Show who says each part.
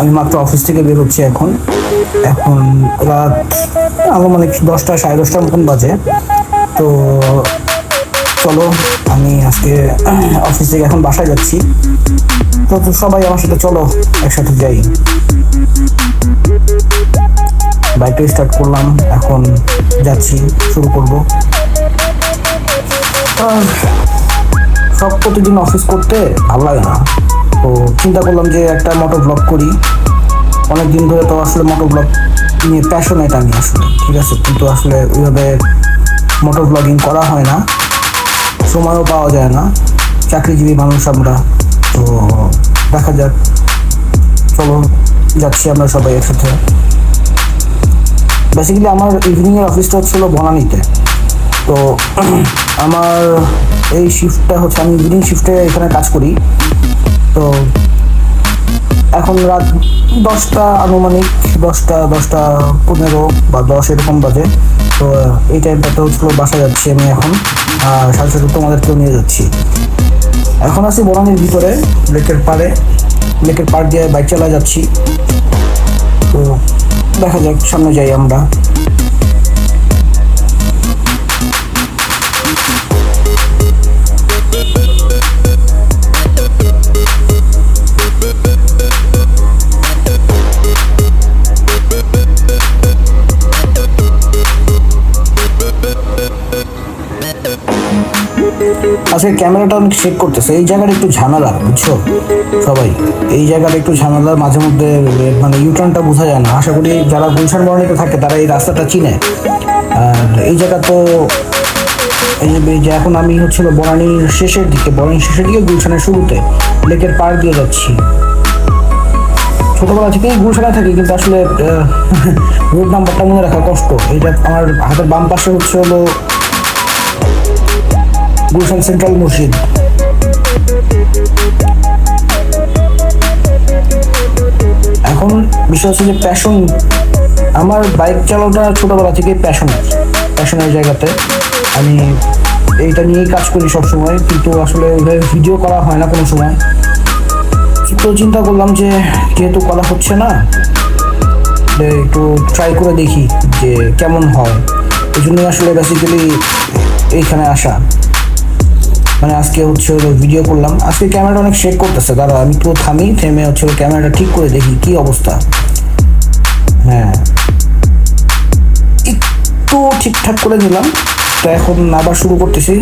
Speaker 1: আমি মাত্র অফিস থেকে বের হচ্ছি এখন। এখন রাত আনুমানিক 10টা 10:30 মতন বাজে। তো চলো, আমি আজকে অফিস থেকে এখন বাসায় যাচ্ছি। তো সবাই আমার সাথে চলো, একসাথে যাই। বাইকটা স্টার্ট করলাম, এখন যাচ্ছি, শুরু করব। সব প্রতিদিন অফিস করতে ভালো লাগে না, তো চিন্তা করলাম যে একটা মোটো ব্লগ করি। অনেকদিন ধরে তো আসলে মোটো ব্লগ নিয়ে প্যাশনেট আমি আসলে, ঠিক আছে, কিন্তু আসলে ওইভাবে মোটো ব্লগিং করা হয় না, সময়ও পাওয়া যায় না, চাকরিজীবী মানুষ আমরা। তো দেখা যাক, চলো যাচ্ছি আমরা সবাই একসাথে। বেসিক্যালি আমার ইভিনিংয়ের অফিসটা হচ্ছিল বনানীতে। তো আমার এই শিফটটা হচ্ছে, আমি ইভিনিং শিফটে এখানে কাজ করি। তো এখন রাত 10টা আনুমানিক 10:15 বা 10 এরকম বাজে। তো এই টাইমটাতে হচ্ছিল বাসায় যাচ্ছি আমি এখন, আর সাথে সাথে তোমাদেরকেও নিয়ে যাচ্ছি। এখন আছি বনানীর ভিতরে, লেকের পাড় দিয়ে বাইক চালা যাচ্ছি। তো দেখা যাক, সামনে যাই আমরা। আজকে ক্যামেরাটা অনেক শেক করতেছে, এই জায়গাটা একটু ঝামেলা, বুঝছো সবাই, এই জায়গাটা একটু ঝামেলার, মাঝে মধ্যে মানে ইউটার্নটা বোঝা যায় না। আশা করি যারা গুলশান বনানীতে থাকে তারা এই রাস্তাটা চিনে। আর এই জায়গা তো এই যে এখন আমি হচ্ছিল বনানীর শেষের দিকে, গুলশানের শুরুতে লেকের পাড় দিয়ে যাচ্ছি। ছোটবেলা থেকেই গুলশানে থাকি, কিন্তু আসলে রোড নাম্বারটা মনে রাখা কষ্ট। এইটা আমার হাতের বাম পাশে হলো গুলশান সেন্ট্রাল মসজিদ। এখন বিষয় হচ্ছে যে প্যাশন, আমার বাইক চালানোটা ছোটবেলা থেকে প্যাশনের জায়গাতে আমি এইটা নিয়েই কাজ করি সব সময়, কিন্তু আসলে ভিডিও করা হয় না কোনো সময়। তো চিন্তা করলাম যে যেহেতু করা হচ্ছে না, একটু ট্রাই করে দেখি যে কেমন হয়। এই জন্যই আসলে বেসিক্যালি এইখানে আসা। মানে আজকে হচ্ছে ভিডিও করলাম। আজকে ক্যামেরাটা অনেক শেক করতেছে, দাঁড়া আমি একটু থেমে হচ্ছে ক্যামেরাটা ঠিক করে দেখি কি অবস্থা। হ্যাঁ, একটু ঠিকঠাক করে দিলাম। তো এখন আবার শুরু করতেছি।